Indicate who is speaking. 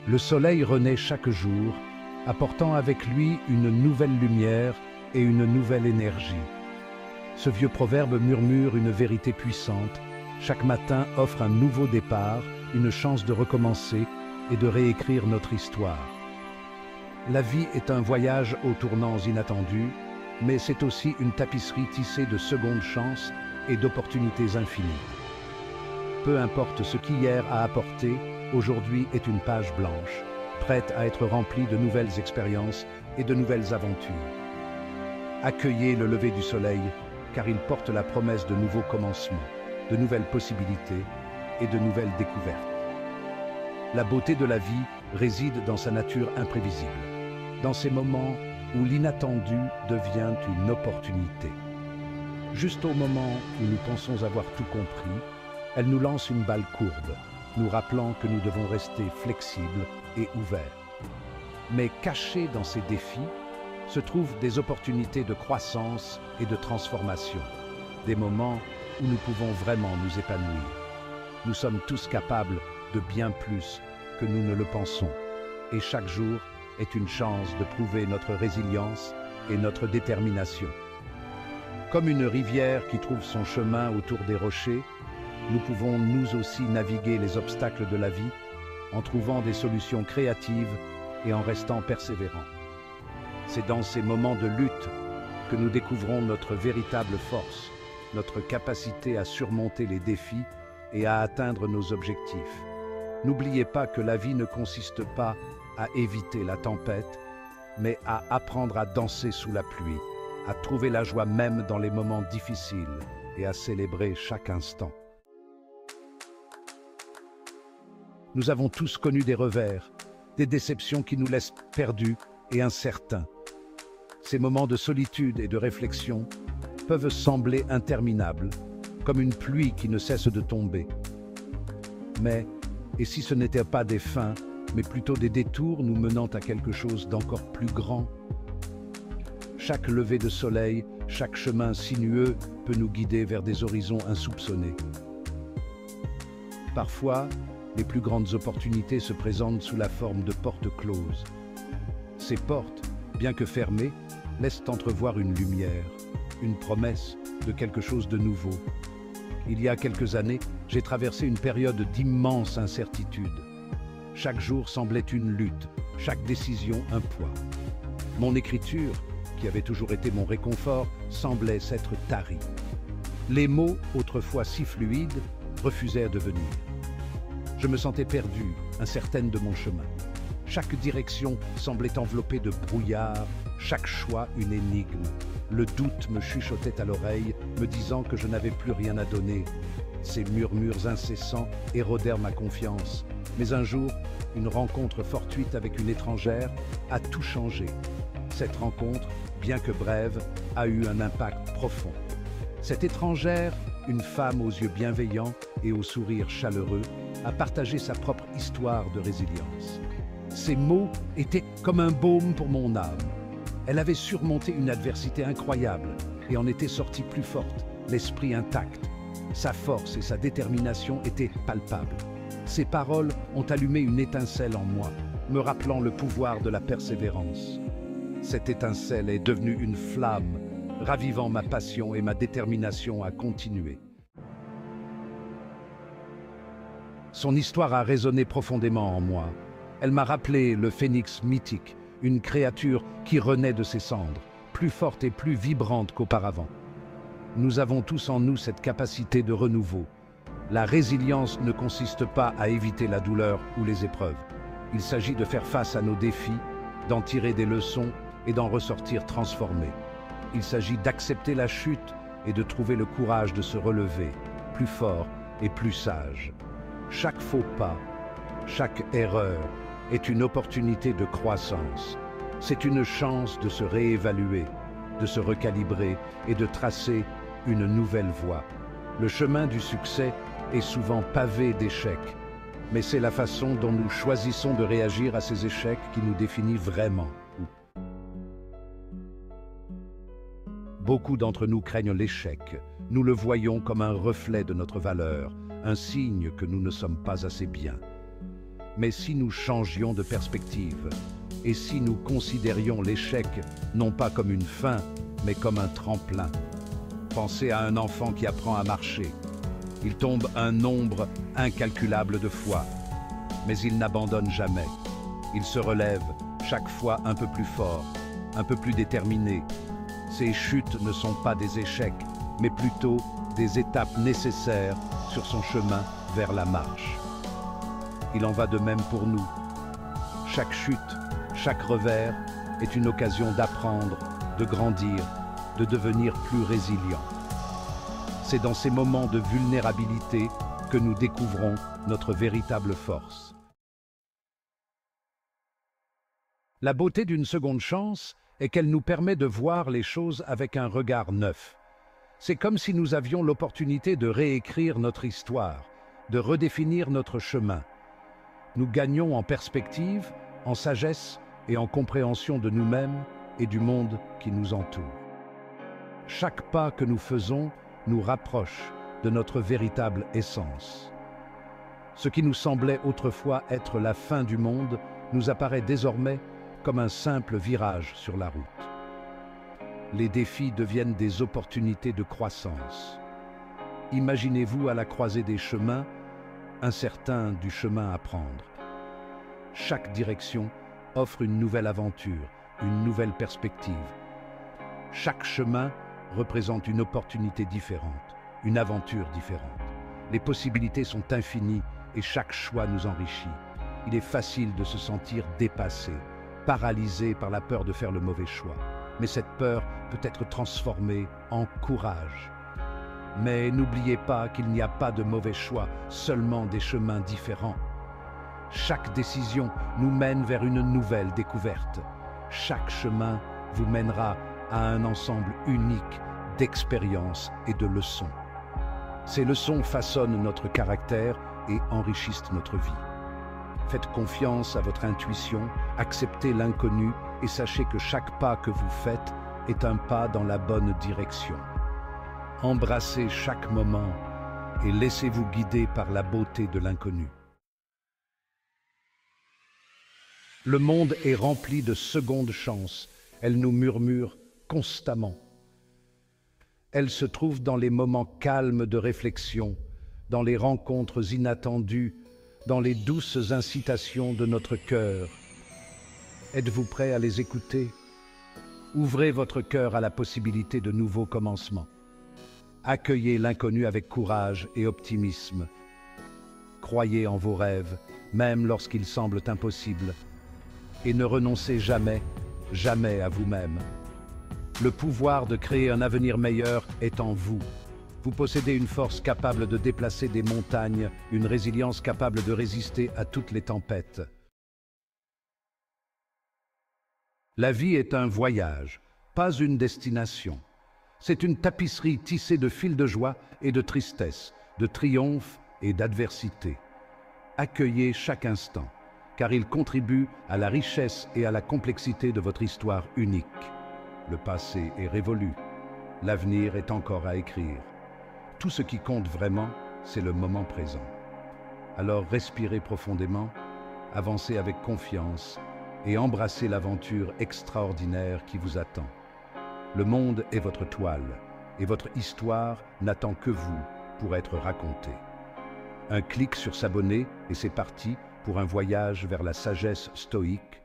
Speaker 1: Le soleil renaît chaque jour, apportant avec lui une nouvelle lumière et une nouvelle énergie. Ce vieux proverbe murmure une vérité puissante. Chaque matin offre un nouveau départ, une chance de recommencer et de réécrire notre histoire. La vie est un voyage aux tournants inattendus, mais c'est aussi une tapisserie tissée de secondes chances et d'opportunités infinies. Peu importe ce qu'hier a apporté, aujourd'hui est une page blanche, prête à être remplie de nouvelles expériences et de nouvelles aventures. Accueillez le lever du soleil, car il porte la promesse de nouveaux commencements, de nouvelles possibilités et de nouvelles découvertes. La beauté de la vie réside dans sa nature imprévisible, dans ces moments où l'inattendu devient une opportunité. Juste au moment où nous pensons avoir tout compris, elle nous lance une balle courbe, nous rappelant que nous devons rester flexibles et ouverts. Mais cachés dans ces défis se trouvent des opportunités de croissance et de transformation, des moments où nous pouvons vraiment nous épanouir. Nous sommes tous capables de bien plus que nous ne le pensons, et chaque jour est une chance de prouver notre résilience et notre détermination. Comme une rivière qui trouve son chemin autour des rochers, nous pouvons nous aussi naviguer les obstacles de la vie en trouvant des solutions créatives et en restant persévérants. C'est dans ces moments de lutte que nous découvrons notre véritable force, notre capacité à surmonter les défis et à atteindre nos objectifs. N'oubliez pas que la vie ne consiste pas à éviter la tempête, mais à apprendre à danser sous la pluie, à trouver la joie même dans les moments difficiles et à célébrer chaque instant. Nous avons tous connu des revers, des déceptions qui nous laissent perdus et incertains. Ces moments de solitude et de réflexion peuvent sembler interminables, comme une pluie qui ne cesse de tomber. Mais, et si ce n'étaient pas des fins, mais plutôt des détours nous menant à quelque chose d'encore plus grand? Chaque lever de soleil, chaque chemin sinueux peut nous guider vers des horizons insoupçonnés. Parfois, les plus grandes opportunités se présentent sous la forme de portes closes. Ces portes, bien que fermées, laissent entrevoir une lumière, une promesse de quelque chose de nouveau. Il y a quelques années, j'ai traversé une période d'immense incertitude. Chaque jour semblait une lutte, chaque décision un poids. Mon écriture, qui avait toujours été mon réconfort, semblait s'être tarie. Les mots, autrefois si fluides, refusèrent de venir. Je me sentais perdu, incertaine de mon chemin. Chaque direction semblait enveloppée de brouillard, chaque choix une énigme. Le doute me chuchotait à l'oreille, me disant que je n'avais plus rien à donner. Ces murmures incessants érodèrent ma confiance. Mais un jour, une rencontre fortuite avec une étrangère a tout changé. Cette rencontre, bien que brève, a eu un impact profond. Cette étrangère, une femme aux yeux bienveillants et au sourire chaleureux, a partagé sa propre histoire de résilience. Ses mots étaient comme un baume pour mon âme. Elle avait surmonté une adversité incroyable et en était sortie plus forte, l'esprit intact. Sa force et sa détermination étaient palpables. Ses paroles ont allumé une étincelle en moi, me rappelant le pouvoir de la persévérance. Cette étincelle est devenue une flamme, ravivant ma passion et ma détermination à continuer. Son histoire a résonné profondément en moi. Elle m'a rappelé le phénix mythique, une créature qui renaît de ses cendres, plus forte et plus vibrante qu'auparavant. Nous avons tous en nous cette capacité de renouveau. La résilience ne consiste pas à éviter la douleur ou les épreuves. Il s'agit de faire face à nos défis, d'en tirer des leçons et d'en ressortir transformés. Il s'agit d'accepter la chute et de trouver le courage de se relever, plus fort et plus sage. Chaque faux pas, chaque erreur est une opportunité de croissance. C'est une chance de se réévaluer, de se recalibrer et de tracer une nouvelle voie. Le chemin du succès est souvent pavé d'échecs, mais c'est la façon dont nous choisissons de réagir à ces échecs qui nous définit vraiment. Beaucoup d'entre nous craignent l'échec. Nous le voyons comme un reflet de notre valeur, un signe que nous ne sommes pas assez bien. Mais si nous changions de perspective, et si nous considérions l'échec non pas comme une fin, mais comme un tremplin. Pensez à un enfant qui apprend à marcher. Il tombe un nombre incalculable de fois, mais il n'abandonne jamais. Il se relève, chaque fois un peu plus fort, un peu plus déterminé. Ces chutes ne sont pas des échecs, mais plutôt des étapes nécessaires sur son chemin vers la marche. Il en va de même pour nous. Chaque chute, chaque revers est une occasion d'apprendre, de grandir, de devenir plus résilient. C'est dans ces moments de vulnérabilité que nous découvrons notre véritable force. La beauté d'une seconde chance est qu'elle nous permet de voir les choses avec un regard neuf. C'est comme si nous avions l'opportunité de réécrire notre histoire, de redéfinir notre chemin. Nous gagnons en perspective, en sagesse et en compréhension de nous-mêmes et du monde qui nous entoure. Chaque pas que nous faisons nous rapproche de notre véritable essence. Ce qui nous semblait autrefois être la fin du monde nous apparaît désormais comme un simple virage sur la route. Les défis deviennent des opportunités de croissance. Imaginez-vous à la croisée des chemins, incertain du chemin à prendre. Chaque direction offre une nouvelle aventure, une nouvelle perspective. Chaque chemin représente une opportunité différente, une aventure différente. Les possibilités sont infinies et chaque choix nous enrichit. Il est facile de se sentir dépassé, paralysé par la peur de faire le mauvais choix. Mais cette peur peut être transformée en courage. Mais n'oubliez pas qu'il n'y a pas de mauvais choix, seulement des chemins différents. Chaque décision nous mène vers une nouvelle découverte. Chaque chemin vous mènera à un ensemble unique d'expériences et de leçons. Ces leçons façonnent notre caractère et enrichissent notre vie. Faites confiance à votre intuition, acceptez l'inconnu et sachez que chaque pas que vous faites est un pas dans la bonne direction. Embrassez chaque moment et laissez-vous guider par la beauté de l'inconnu. Le monde est rempli de secondes chances. Elle nous murmure constamment. Elle se trouve dans les moments calmes de réflexion, dans les rencontres inattendues, dans les douces incitations de notre cœur. Êtes-vous prêt à les écouter? Ouvrez votre cœur à la possibilité de nouveaux commencements. Accueillez l'inconnu avec courage et optimisme. Croyez en vos rêves, même lorsqu'ils semblent impossibles. Et ne renoncez jamais, jamais à vous-même. Le pouvoir de créer un avenir meilleur est en vous. Vous possédez une force capable de déplacer des montagnes, une résilience capable de résister à toutes les tempêtes. La vie est un voyage, pas une destination. C'est une tapisserie tissée de fils de joie et de tristesse, de triomphe et d'adversité. Accueillez chaque instant, car il contribue à la richesse et à la complexité de votre histoire unique. Le passé est révolu, l'avenir est encore à écrire. Tout ce qui compte vraiment, c'est le moment présent. Alors respirez profondément, avancez avec confiance et embrassez l'aventure extraordinaire qui vous attend. Le monde est votre toile et votre histoire n'attend que vous pour être racontée. Un clic sur s'abonner et c'est parti pour un voyage vers la sagesse stoïque